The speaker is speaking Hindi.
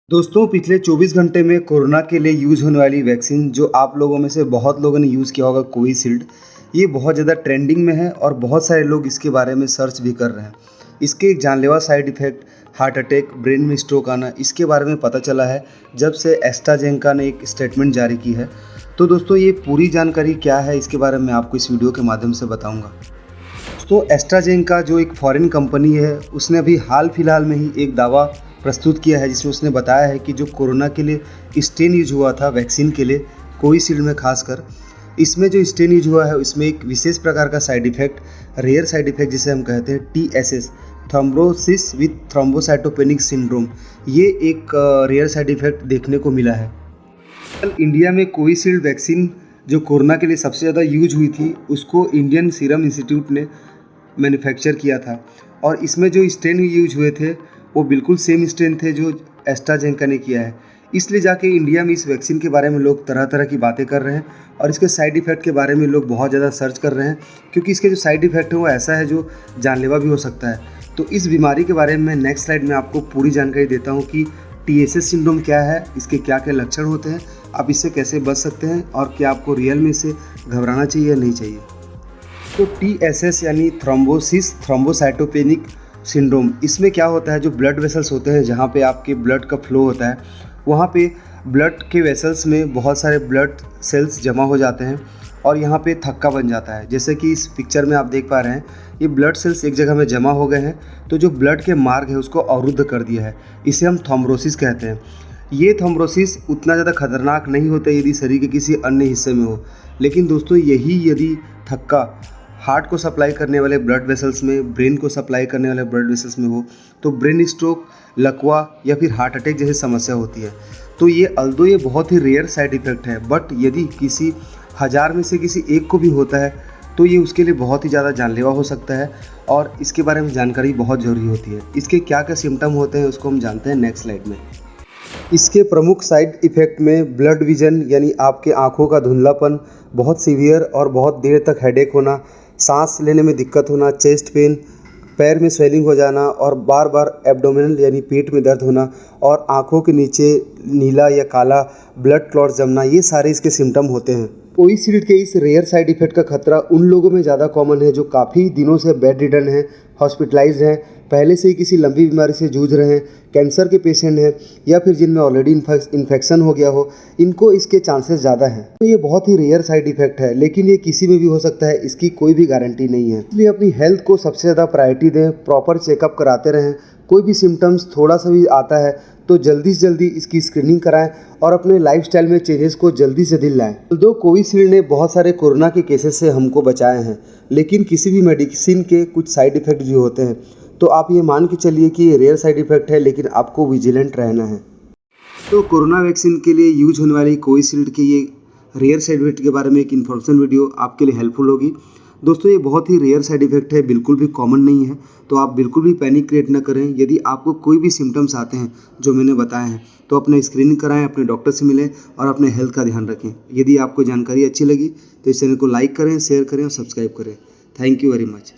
दोस्तों पिछले 24 घंटे में कोरोना के लिए यूज़ होने वाली वैक्सीन जो आप लोगों में से बहुत लोगों ने यूज़ किया होगा कोविशील्ड, ये बहुत ज़्यादा ट्रेंडिंग में है और बहुत सारे लोग इसके बारे में सर्च भी कर रहे हैं। इसके एक जानलेवा side effect heart attack, brain में स्ट्रोक आना, इसके बारे में पता चला है जब से एस्ट्राजेनेका ने एक स्टेटमेंट जारी की है। तो दोस्तों ये पूरी जानकारी क्या है, इसके बारे में आपको इस वीडियो के माध्यम से बताऊँगा। तो एस्ट्राजेनेका जो एक फॉरेन कंपनी है, उसने अभी हाल फिलहाल में ही एक दावा प्रस्तुत किया है जिसमें उसने बताया है कि जो कोरोना के लिए स्टेन यूज हुआ था वैक्सीन के लिए, कोविशील्ड में खासकर, इसमें जो स्टेन यूज हुआ है उसमें एक विशेष प्रकार का side effect, rare side effect जिसे हम कहते हैं TSS, thrombosis with thrombocytopenic syndrome, ये एक रेयर साइड इफ़ेक्ट देखने को मिला है। कल इंडिया में कोविशील्ड वैक्सीन जो कोरोना के लिए सबसे ज़्यादा यूज हुई थी, उसको इंडियन सीरम इंस्टीट्यूट ने मैन्युफैक्चर किया था और इसमें जो स्ट्रेन यूज हुए थे वो बिल्कुल सेम स्ट्रेन थे जो एस्ट्राजेनेका ने किया है। इसलिए जाके इंडिया में इस वैक्सीन के बारे में लोग तरह तरह की बातें कर रहे हैं और इसके साइड इफ़ेक्ट के बारे में लोग बहुत ज़्यादा सर्च कर रहे हैं, क्योंकि इसके जो साइड इफ़ेक्ट है वो ऐसा है जो जानलेवा भी हो सकता है। तो इस बीमारी के बारे में नेक्स्ट स्लाइड में आपको पूरी जानकारी देता हूँ कि TSS सिंड्रोम क्या है, इसके क्या क्या लक्षण होते हैं, आप इससे कैसे बच सकते हैं और क्या आपको रियल में इससे घबराना चाहिए या नहीं चाहिए। तो TSS यानी थ्रोम्बोसिस थ्रोम्बोसाइटोपेनिक सिंड्रोम, इसमें क्या होता है, जो ब्लड वेसल्स होते हैं जहाँ पे आपके ब्लड का फ्लो होता है, वहाँ पे ब्लड के वेसल्स में बहुत सारे ब्लड सेल्स जमा हो जाते हैं और यहाँ पे थक्का बन जाता है। जैसे कि इस पिक्चर में आप देख पा रहे हैं, ये ब्लड सेल्स एक जगह में जमा हो गए हैं, तो जो ब्लड के मार्ग है उसको अवरुद्ध कर दिया है, इसे हम थ्रोम्बोसिस कहते हैं। ये थ्रोम्बोसिस उतना ज़्यादा खतरनाक नहीं होता यदि शरीर के किसी अन्य हिस्से में हो, लेकिन दोस्तों यही यदि थक्का हार्ट को सप्लाई करने वाले ब्लड वेसल्स में, ब्रेन को सप्लाई करने वाले ब्लड वेसल्स में हो, तो ब्रेन स्ट्रोक, लकवा या फिर हार्ट अटैक जैसी समस्या होती है। तो ये बहुत ही रेयर साइड इफ़ेक्ट है, बट यदि किसी 1000 में से किसी एक को भी होता है तो ये उसके लिए बहुत ही ज़्यादा जानलेवा हो सकता है और इसके बारे में जानकारी बहुत ज़रूरी होती है। इसके क्या क्या सिम्टम होते हैं उसको हम जानते हैं नेक्स्ट स्लाइड में। इसके प्रमुख साइड इफ़ेक्ट में ब्लड विजन यानी आपके आँखों का धुंधलापन, बहुत सीवियर और बहुत देर तक हेडेक होना, सांस लेने में दिक्कत होना, चेस्ट पेन, पैर में स्वेलिंग हो जाना और बार बार एब्डोमिनल यानी पेट में दर्द होना और आँखों के नीचे नीला या काला ब्लड क्लॉट जमना, ये सारे इसके सिम्टम होते हैं। कोविशील्ड के इस रेयर साइड इफ़ेक्ट का खतरा उन लोगों में ज़्यादा कॉमन है जो काफ़ी दिनों से बेड रिडन हैं, हॉस्पिटलाइज्ड हैं, पहले से ही किसी लंबी बीमारी से जूझ रहे हैं, कैंसर के पेशेंट हैं या फिर जिनमें ऑलरेडी इन्फेक्शन हो गया हो, इनको इसके चांसेस ज़्यादा हैं। तो ये बहुत ही रेयर साइड इफ़ेक्ट है, लेकिन ये किसी में भी हो सकता है, इसकी कोई भी गारंटी नहीं है। इसलिए अपनी हेल्थ को सबसे ज़्यादा प्रायोरिटी दें, प्रॉपर चेकअप कराते रहें। कोई भी सिम्टम्स थोड़ा सा भी आता है तो जल्दी से जल्दी इसकी स्क्रीनिंग कराएं और अपने लाइफस्टाइल में चेंजेस को जल्दी से जल्दी लाएं। दो कोविशील्ड ने बहुत सारे कोरोना के केसेस से हमको बचाए हैं, लेकिन किसी भी मेडिसिन के कुछ साइड इफ़ेक्ट भी होते हैं, तो आप ये मान के चलिए कि ये रेयर साइड इफ़ेक्ट है, लेकिन आपको विजिलेंट रहना है। तो कोरोना वैक्सीन के लिए यूज होने वाली कोविशील्ड के ये रेयर साइड इफेक्ट के बारे में एक इन्फॉर्मेशन वीडियो आपके लिए हेल्पफुल होगी। दोस्तों ये बहुत ही रेयर साइड इफेक्ट है, बिल्कुल भी कॉमन नहीं है, तो आप बिल्कुल भी पैनिक क्रिएट न करें। यदि आपको कोई भी सिम्टम्स आते हैं जो मैंने बताए हैं तो अपने स्क्रीनिंग कराएं, अपने डॉक्टर से मिलें और अपने हेल्थ का ध्यान रखें। यदि आपको जानकारी अच्छी लगी तो इस चैनल को लाइक करें, शेयर करें और सब्सक्राइब करें। Thank you very much.